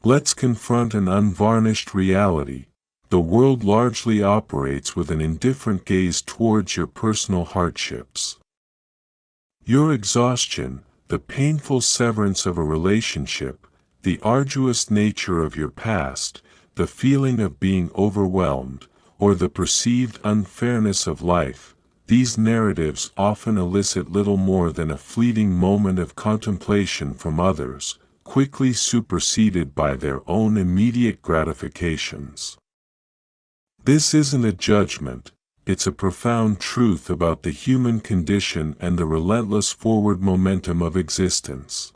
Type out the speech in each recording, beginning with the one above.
Let's confront an unvarnished reality. The world largely operates with an indifferent gaze towards your personal hardships. Your exhaustion, the painful severance of a relationship, the arduous nature of your past, the feeling of being overwhelmed, or the perceived unfairness of life, these narratives often elicit little more than a fleeting moment of contemplation from others, quickly superseded by their own immediate gratifications. This isn't a judgment, it's a profound truth about the human condition and the relentless forward momentum of existence.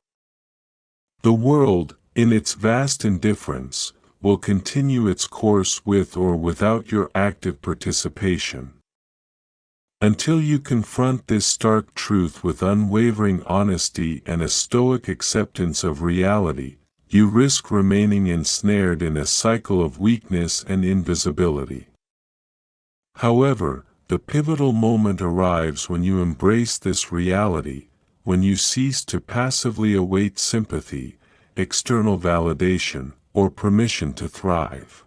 The world, in its vast indifference, will continue its course with or without your active participation. Until you confront this stark truth with unwavering honesty and a stoic acceptance of reality, you risk remaining ensnared in a cycle of weakness and invisibility. However, the pivotal moment arrives when you embrace this reality, when you cease to passively await sympathy, external validation, or permission to thrive.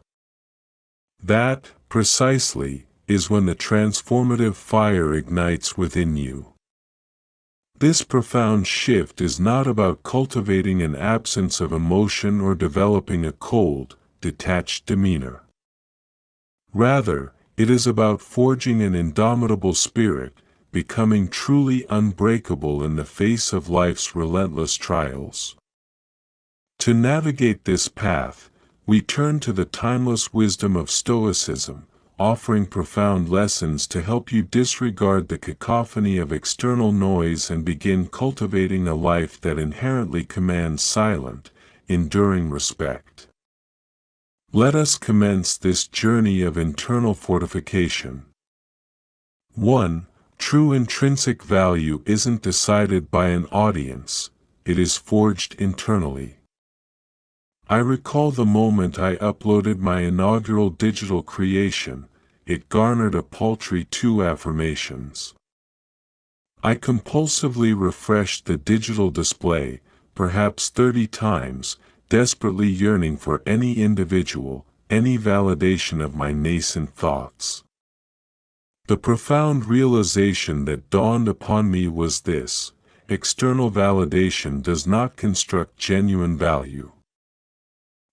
That, precisely, is when the transformative fire ignites within you. This profound shift is not about cultivating an absence of emotion or developing a cold, detached demeanor. Rather, it is about forging an indomitable spirit, becoming truly unbreakable in the face of life's relentless trials. To navigate this path, we turn to the timeless wisdom of Stoicism, offering profound lessons to help you disregard the cacophony of external noise and begin cultivating a life that inherently commands silent, enduring respect. Let us commence this journey of internal fortification. 1. True intrinsic value isn't decided by an audience, it is forged internally. I recall the moment I uploaded my inaugural digital creation. It garnered a paltry 2 affirmations. I compulsively refreshed the digital display, perhaps 30 times, desperately yearning for any individual, any validation of my nascent thoughts. The profound realization that dawned upon me was this: external validation does not construct genuine value.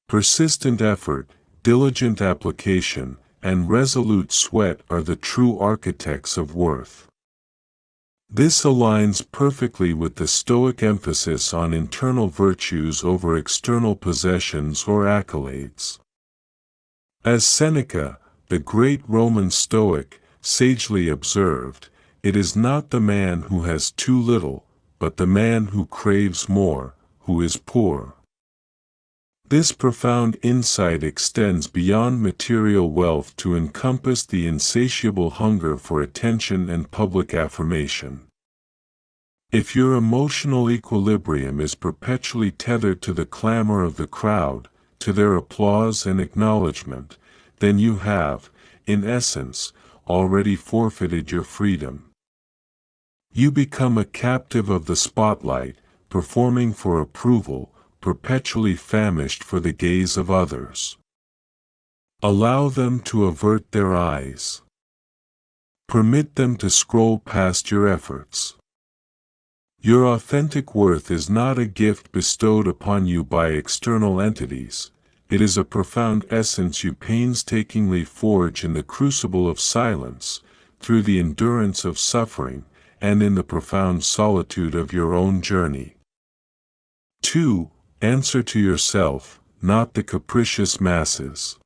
Persistent effort, diligent application, and resolute sweat are the true architects of worth. This aligns perfectly with the Stoic emphasis on internal virtues over external possessions or accolades. As Seneca, the great Roman Stoic, sagely observed, it is not the man who has too little, but the man who craves more, who is poor. This profound insight extends beyond material wealth to encompass the insatiable hunger for attention and public affirmation. If your emotional equilibrium is perpetually tethered to the clamor of the crowd, to their applause and acknowledgement, then you have, in essence, already forfeited your freedom. You become a captive of the spotlight, performing for approval, perpetually famished for the gaze of others. Allow them to avert their eyes. Permit them to scroll past your efforts. Your authentic worth is not a gift bestowed upon you by external entities, it is a profound essence you painstakingly forge in the crucible of silence, through the endurance of suffering, and in the profound solitude of your own journey. 2. Answer to yourself, not the capricious masses.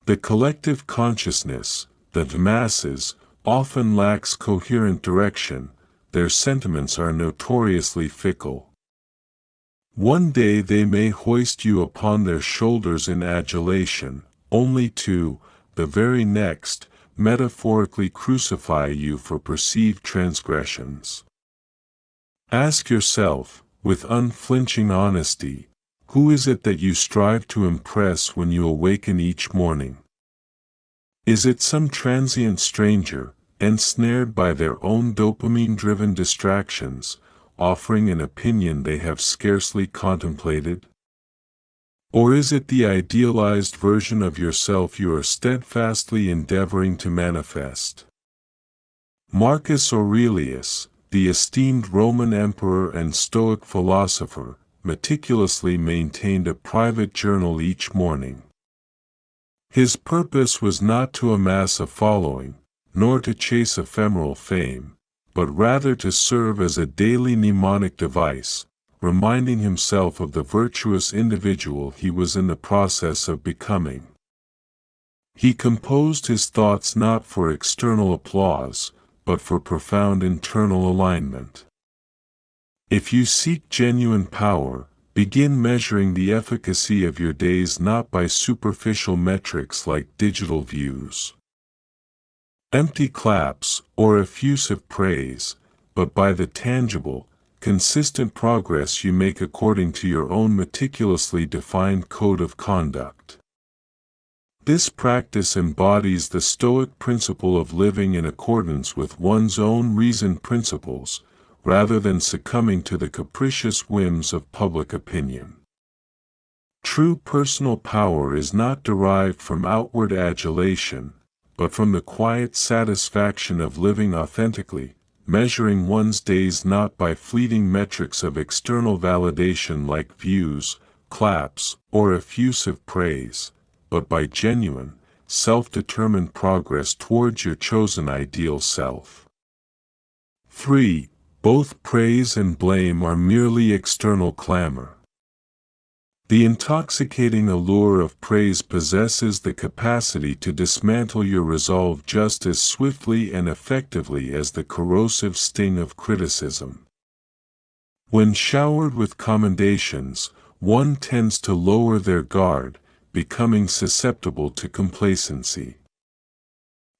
The collective consciousness, the masses, often lacks coherent direction, their sentiments are notoriously fickle. One day they may hoist you upon their shoulders in adulation, only to, the very next, metaphorically crucify you for perceived transgressions. Ask yourself, with unflinching honesty, who is it that you strive to impress when you awaken each morning? Is it some transient stranger, ensnared by their own dopamine-driven distractions, offering an opinion they have scarcely contemplated? Or is it the idealized version of yourself you are steadfastly endeavoring to manifest? Marcus Aurelius, the esteemed Roman emperor and Stoic philosopher, meticulously maintained a private journal each morning. His purpose was not to amass a following, nor to chase ephemeral fame, but rather to serve as a daily mnemonic device, reminding himself of the virtuous individual he was in the process of becoming. He composed his thoughts not for external applause, but for profound internal alignment. If you seek genuine power, begin measuring the efficacy of your days not by superficial metrics like digital views, empty claps, or effusive praise, but by the tangible, consistent progress you make according to your own meticulously defined code of conduct. This practice embodies the Stoic principle of living in accordance with one's own reasoned principles, rather than succumbing to the capricious whims of public opinion. True personal power is not derived from outward adulation, but from the quiet satisfaction of living authentically, measuring one's days not by fleeting metrics of external validation like views, claps, or effusive praise, but by genuine, self-determined progress towards your chosen ideal self. 3. Both praise and blame are merely external clamor. The intoxicating allure of praise possesses the capacity to dismantle your resolve just as swiftly and effectively as the corrosive sting of criticism. When showered with commendations, one tends to lower their guard, becoming susceptible to complacency.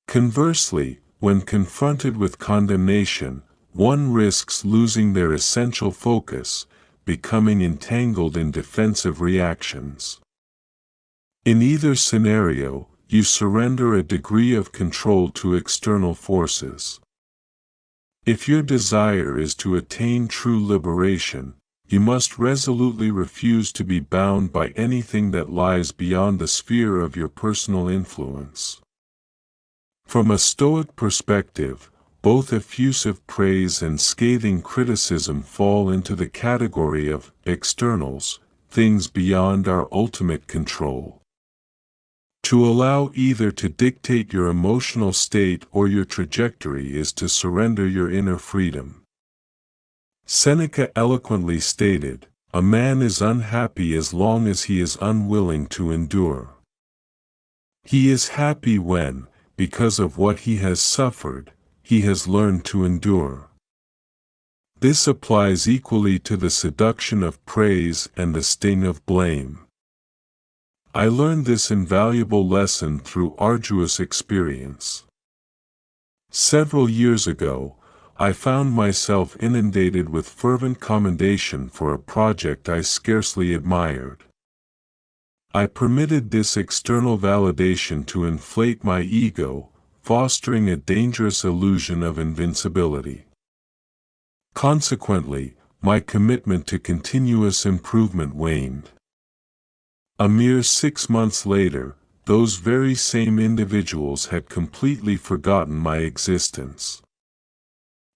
Conversely, when confronted with condemnation, one risks losing their essential focus, becoming entangled in defensive reactions. In either scenario, you surrender a degree of control to external forces. If your desire is to attain true liberation, you must resolutely refuse to be bound by anything that lies beyond the sphere of your personal influence. From a Stoic perspective, both effusive praise and scathing criticism fall into the category of externals, things beyond our ultimate control. To allow either to dictate your emotional state or your trajectory is to surrender your inner freedom. Seneca eloquently stated, "A man is unhappy as long as he is unwilling to endure. He is happy when, because of what he has suffered, he has learned to endure." This applies equally to the seduction of praise and the sting of blame. I learned this invaluable lesson through arduous experience. Several years ago, I found myself inundated with fervent commendation for a project I scarcely admired. I permitted this external validation to inflate my ego, fostering a dangerous illusion of invincibility. Consequently, my commitment to continuous improvement waned. A mere 6 months later, those very same individuals had completely forgotten my existence.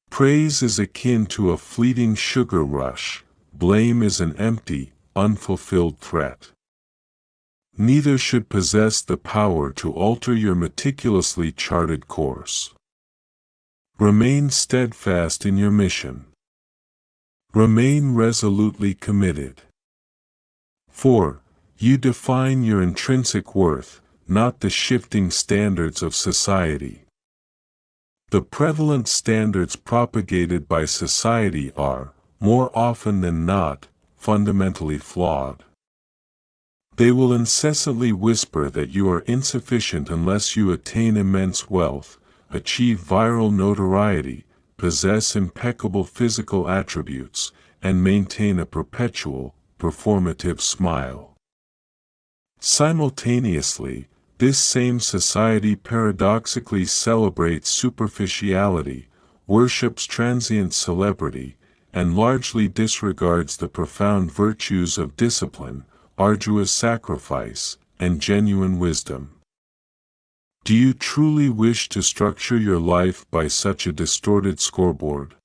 Praise is akin to a fleeting sugar rush, blame is an empty, unfulfilled threat. Neither should possess the power to alter your meticulously charted course. Remain steadfast in your mission. Remain resolutely committed. 4. You define your intrinsic worth, not the shifting standards of society. The prevalent standards propagated by society are, more often than not, fundamentally flawed. They will incessantly whisper that you are insufficient unless you attain immense wealth, achieve viral notoriety, possess impeccable physical attributes, and maintain a perpetual, performative smile. Simultaneously, this same society paradoxically celebrates superficiality, worships transient celebrity, and largely disregards the profound virtues of discipline, arduous sacrifice, and genuine wisdom. Do you truly wish to structure your life by such a distorted scoreboard?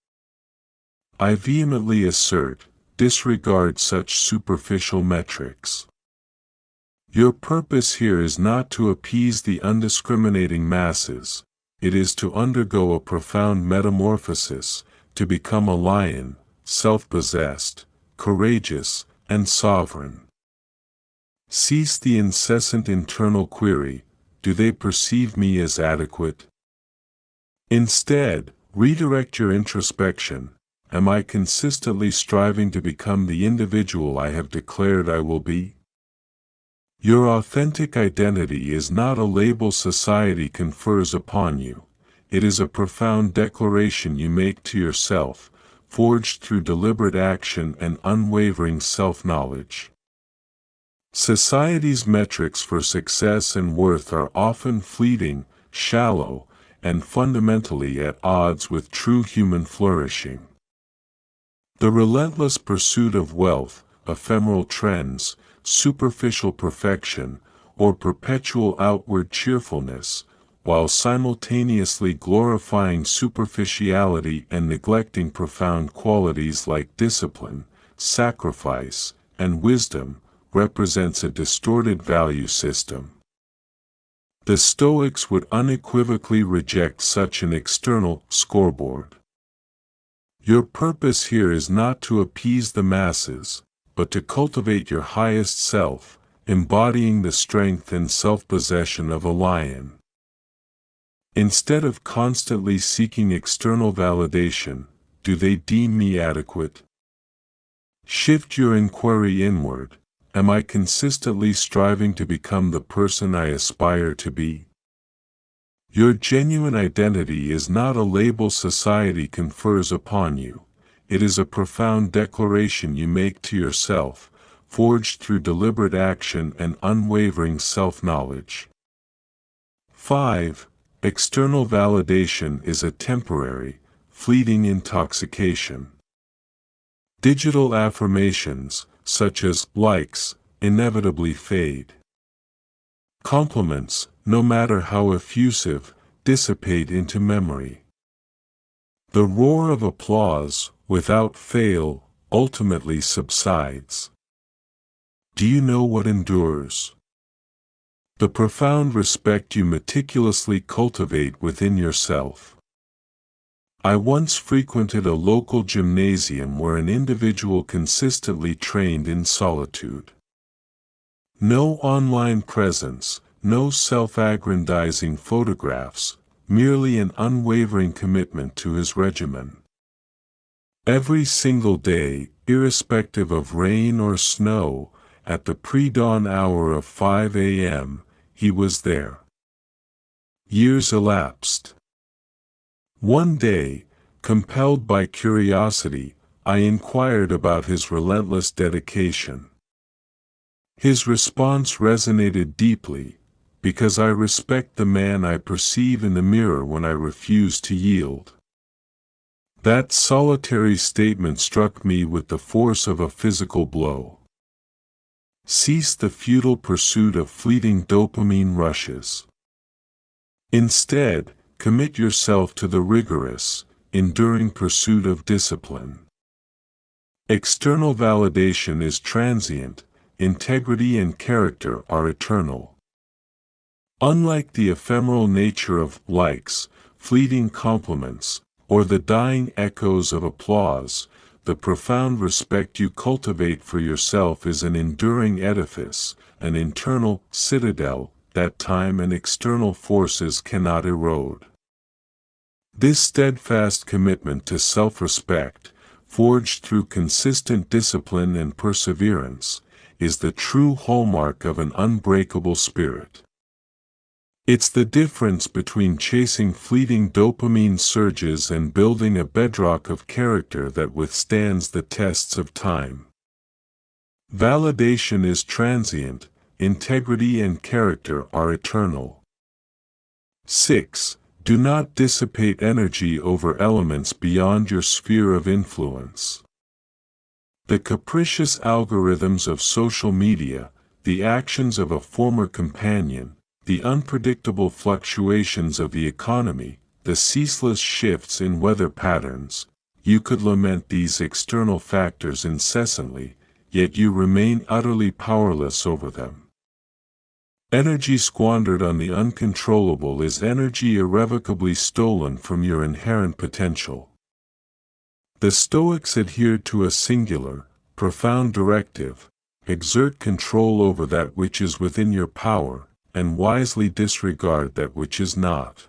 I vehemently assert, disregard such superficial metrics. Your purpose here is not to appease the undiscriminating masses, it is to undergo a profound metamorphosis, to become a lion, self-possessed, courageous, and sovereign. Cease the incessant internal query, do they perceive me as adequate? Instead, redirect your introspection, am I consistently striving to become the individual I have declared I will be? Your authentic identity is not a label society confers upon you, it is a profound declaration you make to yourself, forged through deliberate action and unwavering self-knowledge. Society's metrics for success and worth are often fleeting, shallow, and fundamentally at odds with true human flourishing. The relentless pursuit of wealth, ephemeral trends, superficial perfection, or perpetual outward cheerfulness, while simultaneously glorifying superficiality and neglecting profound qualities like discipline, sacrifice, and wisdom, represents a distorted value system. The Stoics would unequivocally reject such an external scoreboard. Your purpose here is not to appease the masses, but to cultivate your highest self, embodying the strength and self-possession of a lion. Instead of constantly seeking external validation, do they deem me adequate? Shift your inquiry inward, am I consistently striving to become the person I aspire to be? Your genuine identity is not a label society confers upon you, it is a profound declaration you make to yourself, forged through deliberate action and unwavering self-knowledge. 5. External validation is a temporary, fleeting intoxication. Digital affirmations, such as likes, inevitably fade. Compliments, no matter how effusive, dissipate into memory. The roar of applause, without fail, ultimately subsides. Do you know what endures? The profound respect you meticulously cultivate within yourself. I once frequented a local gymnasium where an individual consistently trained in solitude. No online presence, no self-aggrandizing photographs, merely an unwavering commitment to his regimen. Every single day, irrespective of rain or snow, at the pre-dawn hour of 5 a.m., he was there. Years elapsed. One day, compelled by curiosity, I inquired about his relentless dedication. His response resonated deeply, because I respect the man I perceive in the mirror when I refuse to yield. That solitary statement struck me with the force of a physical blow. Cease the futile pursuit of fleeting dopamine rushes. Instead, commit yourself to the rigorous, enduring pursuit of discipline. External validation is transient, integrity and character are eternal. Unlike the ephemeral nature of likes, fleeting compliments, or the dying echoes of applause, the profound respect you cultivate for yourself is an enduring edifice, an internal citadel that time and external forces cannot erode. This steadfast commitment to self-respect, forged through consistent discipline and perseverance, is the true hallmark of an unbreakable spirit. It's the difference between chasing fleeting dopamine surges and building a bedrock of character that withstands the tests of time. Validation is transient, integrity and character are eternal. 6. Do not dissipate energy over elements beyond your sphere of influence. The capricious algorithms of social media, the actions of a former companion, the unpredictable fluctuations of the economy, the ceaseless shifts in weather patterns, you could lament these external factors incessantly, yet you remain utterly powerless over them. Energy squandered on the uncontrollable is energy irrevocably stolen from your inherent potential. The Stoics adhered to a singular, profound directive: exert control over that which is within your power, and wisely disregard that which is not.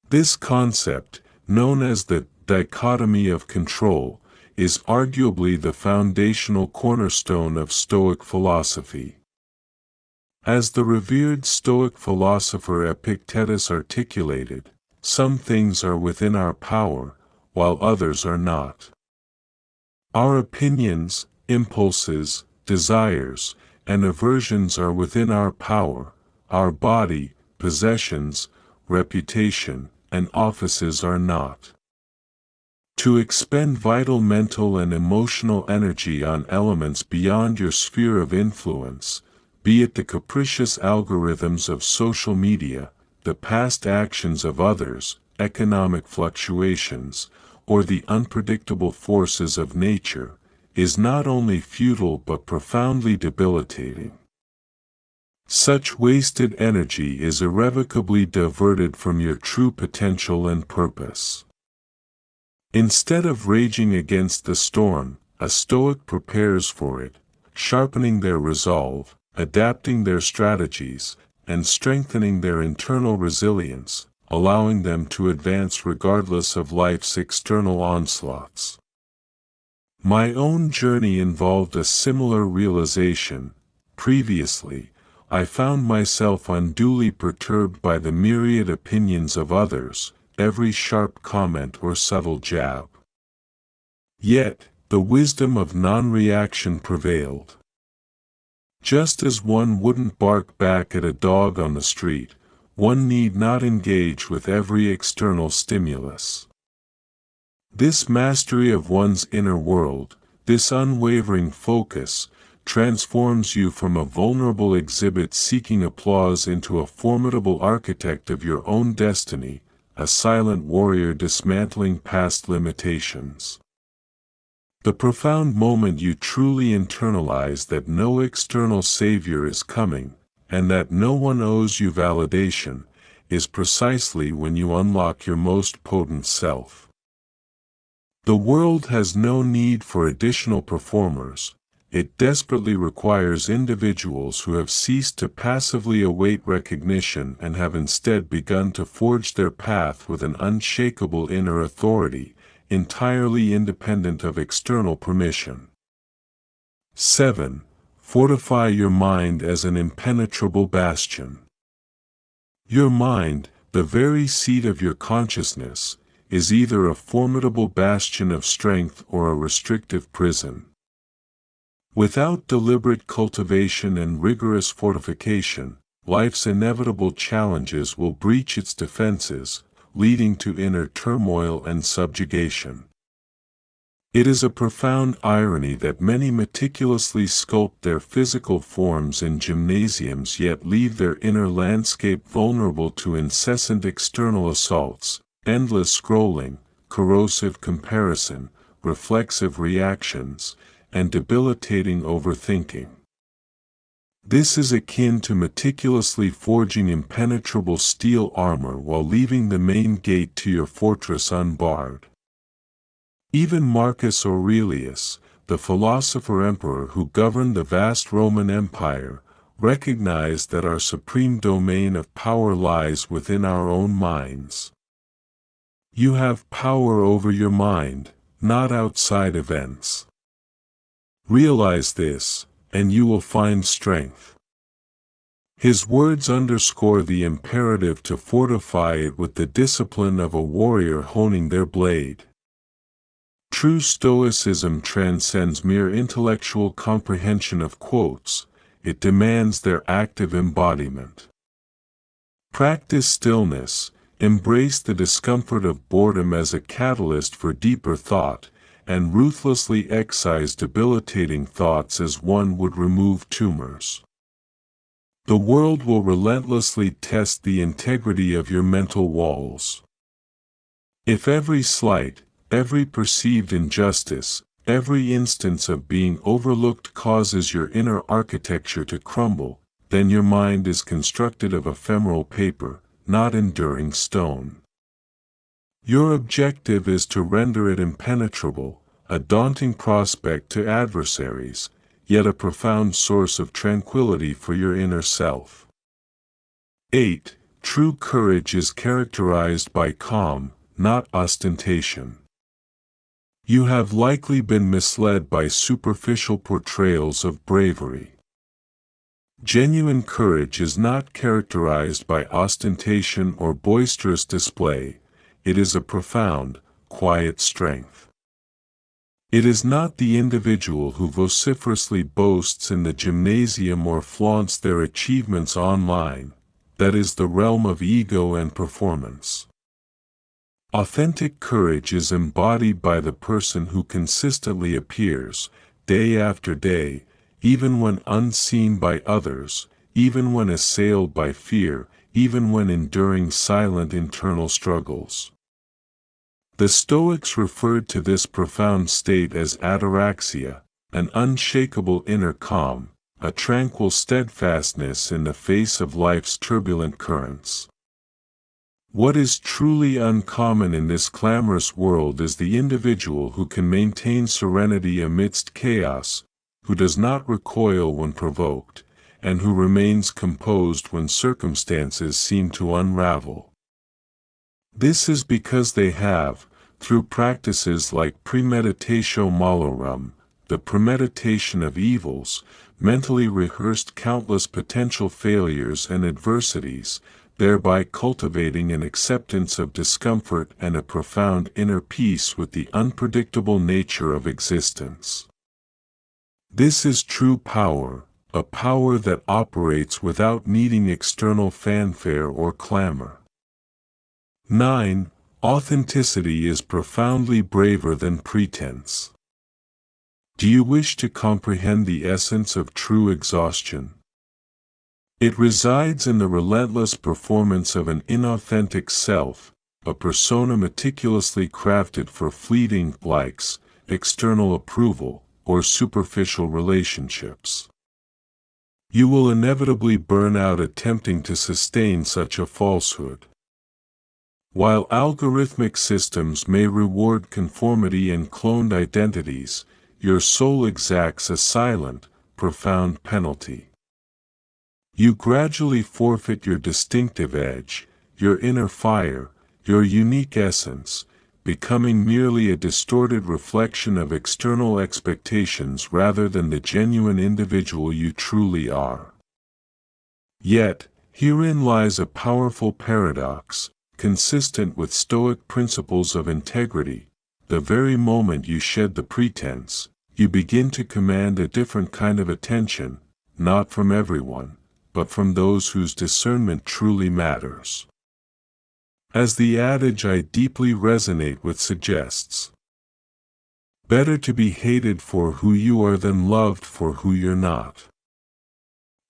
This concept, known as the dichotomy of control, is arguably the foundational cornerstone of Stoic philosophy. As the revered Stoic philosopher Epictetus articulated, some things are within our power, while others are not. Our opinions, impulses, desires, and aversions are within our power. Our body, possessions, reputation, and offices are not. To expend vital mental and emotional energy on elements beyond your sphere of influence, be it the capricious algorithms of social media, the past actions of others, economic fluctuations, or the unpredictable forces of nature, is not only futile but profoundly debilitating. Such wasted energy is irrevocably diverted from your true potential and purpose. Instead of raging against the storm, a Stoic prepares for it, sharpening their resolve, adapting their strategies, and strengthening their internal resilience, allowing them to advance regardless of life's external onslaughts. My own journey involved a similar realization. Previously, I found myself unduly perturbed by the myriad opinions of others, every sharp comment or subtle jab. Yet, the wisdom of non-reaction prevailed. Just as one wouldn't bark back at a dog on the street, one need not engage with every external stimulus. This mastery of one's inner world, this unwavering focus, transforms you from a vulnerable exhibit seeking applause into a formidable architect of your own destiny, a silent warrior dismantling past limitations. The profound moment you truly internalize that no external savior is coming, and that no one owes you validation, is precisely when you unlock your most potent self. The world has no need for additional performers. It desperately requires individuals who have ceased to passively await recognition and have instead begun to forge their path with an unshakable inner authority, entirely independent of external permission. 7. Fortify your mind as an impenetrable bastion. Your mind, the very seat of your consciousness, is either a formidable bastion of strength or a restrictive prison. Without deliberate cultivation and rigorous fortification, life's inevitable challenges will breach its defenses, leading to inner turmoil and subjugation. It is a profound irony that many meticulously sculpt their physical forms in gymnasiums yet leave their inner landscape vulnerable to incessant external assaults, endless scrolling, corrosive comparison, reflexive reactions, and debilitating overthinking. This is akin to meticulously forging impenetrable steel armor while leaving the main gate to your fortress unbarred. Even Marcus Aurelius, the philosopher-emperor who governed the vast Roman Empire, recognized that our supreme domain of power lies within our own minds. You have power over your mind, not outside events. Realize this, and you will find strength. His words underscore the imperative to fortify it with the discipline of a warrior honing their blade. True Stoicism transcends mere intellectual comprehension of quotes, it demands their active embodiment. Practice stillness, embrace the discomfort of boredom as a catalyst for deeper thought, and ruthlessly excise debilitating thoughts as one would remove tumors. The world will relentlessly test the integrity of your mental walls. If every slight, every perceived injustice, every instance of being overlooked causes your inner architecture to crumble, then your mind is constructed of ephemeral paper, not enduring stone. Your objective is to render it impenetrable, a daunting prospect to adversaries, yet a profound source of tranquility for your inner self. 8. True courage is characterized by calm, not ostentation. You have likely been misled by superficial portrayals of bravery. Genuine courage is not characterized by ostentation or boisterous display. It is a profound, quiet strength. It is not the individual who vociferously boasts in the gymnasium or flaunts their achievements online. That is the realm of ego and performance. Authentic courage is embodied by the person who consistently appears, day after day, even when unseen by others, even when assailed by fear, even when enduring silent internal struggles. The Stoics referred to this profound state as ataraxia, an unshakable inner calm, a tranquil steadfastness in the face of life's turbulent currents. What is truly uncommon in this clamorous world is the individual who can maintain serenity amidst chaos, who does not recoil when provoked, and who remains composed when circumstances seem to unravel. This is because they have, through practices like premeditatio malorum, the premeditation of evils, mentally rehearsed countless potential failures and adversities, thereby cultivating an acceptance of discomfort and a profound inner peace with the unpredictable nature of existence. This is true power, a power that operates without needing external fanfare or clamor. 9. Authenticity is profoundly braver than pretense. Do you wish to comprehend the essence of true exhaustion? It resides in the relentless performance of an inauthentic self, a persona meticulously crafted for fleeting likes, external approval, or superficial relationships. You will inevitably burn out attempting to sustain such a falsehood. While algorithmic systems may reward conformity and cloned identities, your soul exacts a silent, profound penalty. You gradually forfeit your distinctive edge, your inner fire, your unique essence, becoming merely a distorted reflection of external expectations rather than the genuine individual you truly are. Yet, herein lies a powerful paradox, consistent with Stoic principles of integrity. The very moment you shed the pretense, you begin to command a different kind of attention, not from everyone, but from those whose discernment truly matters. As the adage I deeply resonate with suggests, better to be hated for who you are than loved for who you're not.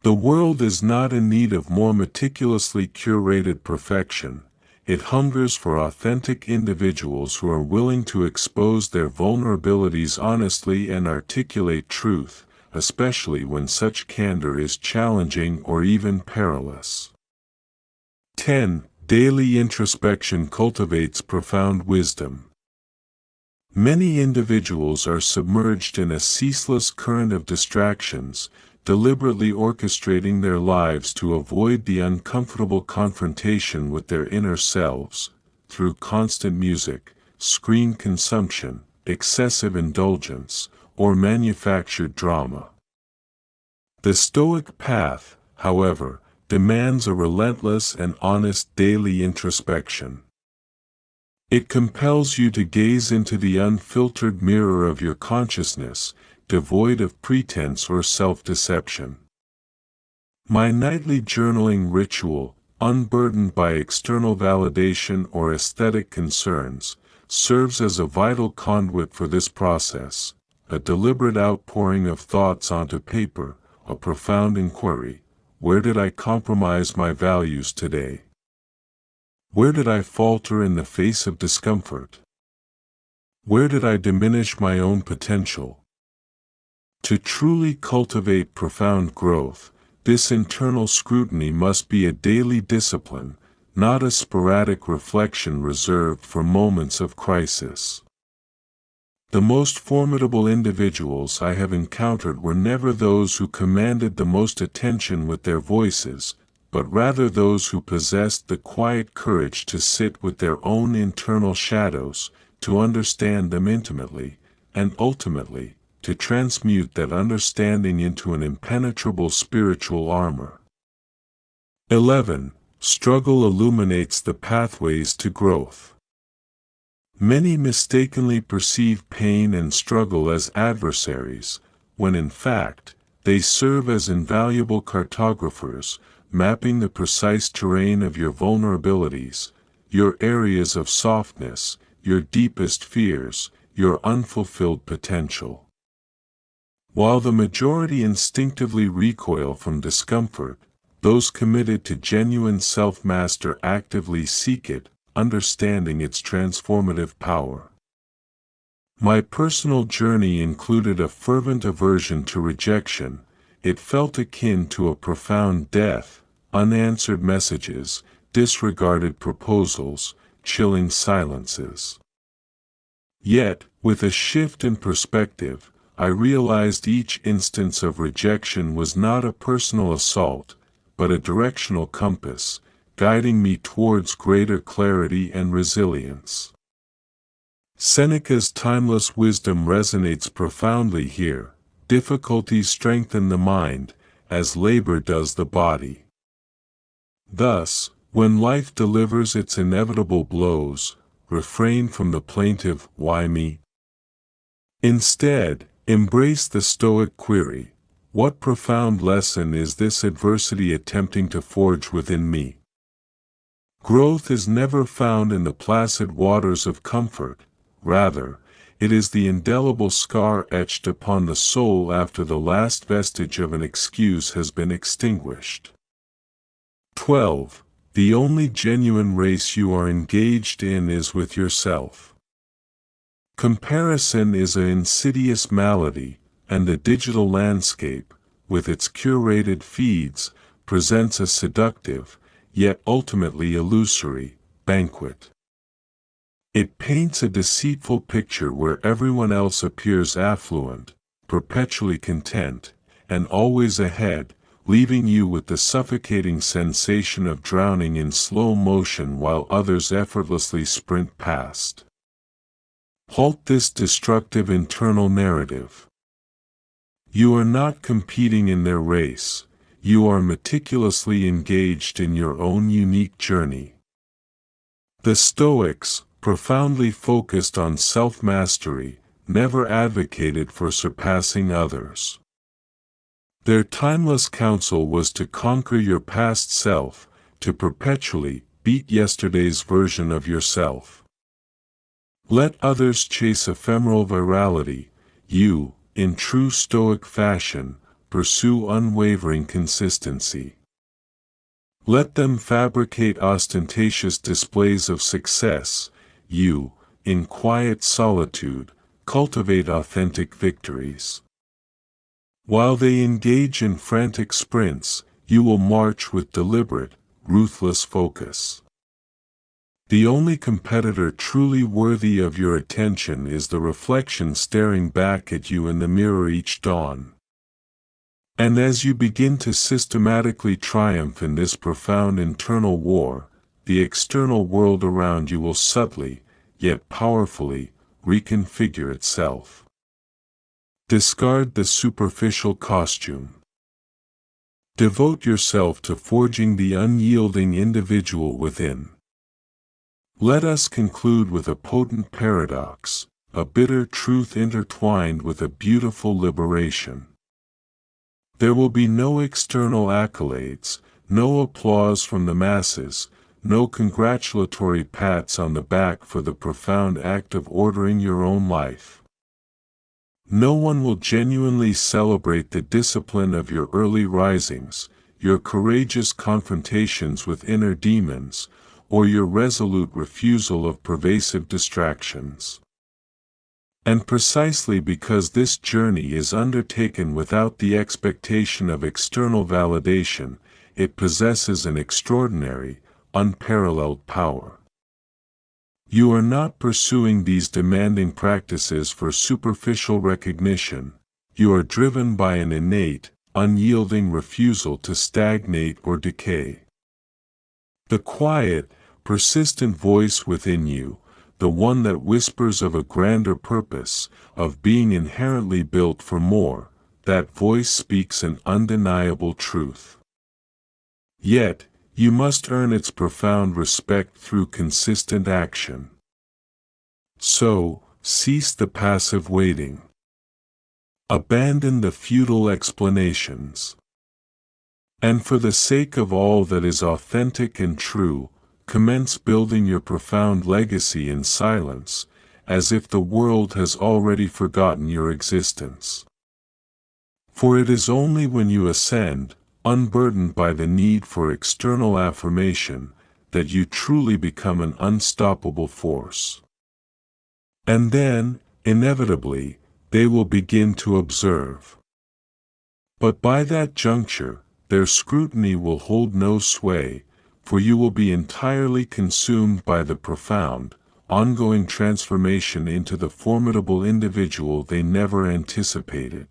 The world is not in need of more meticulously curated perfection. It hungers for authentic individuals who are willing to expose their vulnerabilities honestly and articulate truth, especially when such candor is challenging or even perilous. 10. Daily introspection cultivates profound wisdom. Many individuals are submerged in a ceaseless current of distractions, deliberately orchestrating their lives to avoid the uncomfortable confrontation with their inner selves, through constant music, screen consumption, excessive indulgence, or manufactured drama. The Stoic path, however, demands a relentless and honest daily introspection. It compels you to gaze into the unfiltered mirror of your consciousness, devoid of pretense or self-deception. My nightly journaling ritual, unburdened by external validation or aesthetic concerns, serves as a vital conduit for this process, a deliberate outpouring of thoughts onto paper, a profound inquiry. Where did I compromise my values today? Where did I falter in the face of discomfort? Where did I diminish my own potential? To truly cultivate profound growth, this internal scrutiny must be a daily discipline, not a sporadic reflection reserved for moments of crisis. The most formidable individuals I have encountered were never those who commanded the most attention with their voices, but rather those who possessed the quiet courage to sit with their own internal shadows, to understand them intimately, and ultimately, to transmute that understanding into an impenetrable spiritual armor. 11. Struggle illuminates the pathways to growth. Many mistakenly perceive pain and struggle as adversaries, when in fact, they serve as invaluable cartographers, mapping the precise terrain of your vulnerabilities, your areas of softness, your deepest fears, your unfulfilled potential. While the majority instinctively recoil from discomfort, those committed to genuine self-master actively seek it, understanding its transformative power. My personal journey included a fervent aversion to rejection. It felt akin to a profound death, unanswered messages, disregarded proposals, chilling silences. Yet, with a shift in perspective, I realized each instance of rejection was not a personal assault, but a directional compass, guiding me towards greater clarity and resilience. Seneca's timeless wisdom resonates profoundly here. Difficulties strengthen the mind, as labor does the body. Thus, when life delivers its inevitable blows, refrain from the plaintive, "Why me?" Instead, embrace the Stoic query, "What profound lesson is this adversity attempting to forge within me?" Growth is never found in the placid waters of comfort, rather, it is the indelible scar etched upon the soul after the last vestige of an excuse has been extinguished. 12. The only genuine race you are engaged in is with yourself. Comparison is an insidious malady, and the digital landscape, with its curated feeds, presents a seductive, yet ultimately illusory, banquet. It paints a deceitful picture where everyone else appears affluent, perpetually content, and always ahead, leaving you with the suffocating sensation of drowning in slow motion while others effortlessly sprint past. Halt this destructive internal narrative. You are not competing in their race. You are meticulously engaged in your own unique journey. The Stoics, profoundly focused on self-mastery, never advocated for surpassing others. Their timeless counsel was to conquer your past self, to perpetually beat yesterday's version of yourself. Let others chase ephemeral virality, you, in true Stoic fashion, pursue unwavering consistency. Let them fabricate ostentatious displays of success, you, in quiet solitude, cultivate authentic victories. While they engage in frantic sprints, you will march with deliberate, ruthless focus. The only competitor truly worthy of your attention is the reflection staring back at you in the mirror each dawn. And as you begin to systematically triumph in this profound internal war, the external world around you will subtly, yet powerfully, reconfigure itself. Discard the superficial costume. Devote yourself to forging the unyielding individual within. Let us conclude with a potent paradox, a bitter truth intertwined with a beautiful liberation. There will be no external accolades, no applause from the masses, no congratulatory pats on the back for the profound act of ordering your own life. No one will genuinely celebrate the discipline of your early risings, your courageous confrontations with inner demons, or your resolute refusal of pervasive distractions. And precisely because this journey is undertaken without the expectation of external validation, it possesses an extraordinary, unparalleled power. You are not pursuing these demanding practices for superficial recognition. You are driven by an innate, unyielding refusal to stagnate or decay. The quiet, persistent voice within you, the one that whispers of a grander purpose, of being inherently built for more, that voice speaks an undeniable truth. Yet, you must earn its profound respect through consistent action. So, cease the passive waiting. Abandon the futile explanations. And for the sake of all that is authentic and true, commence building your profound legacy in silence, as if the world has already forgotten your existence. For it is only when you ascend, unburdened by the need for external affirmation, that you truly become an unstoppable force. And then, inevitably, they will begin to observe. But by that juncture, their scrutiny will hold no sway, for you will be entirely consumed by the profound, ongoing transformation into the formidable individual they never anticipated.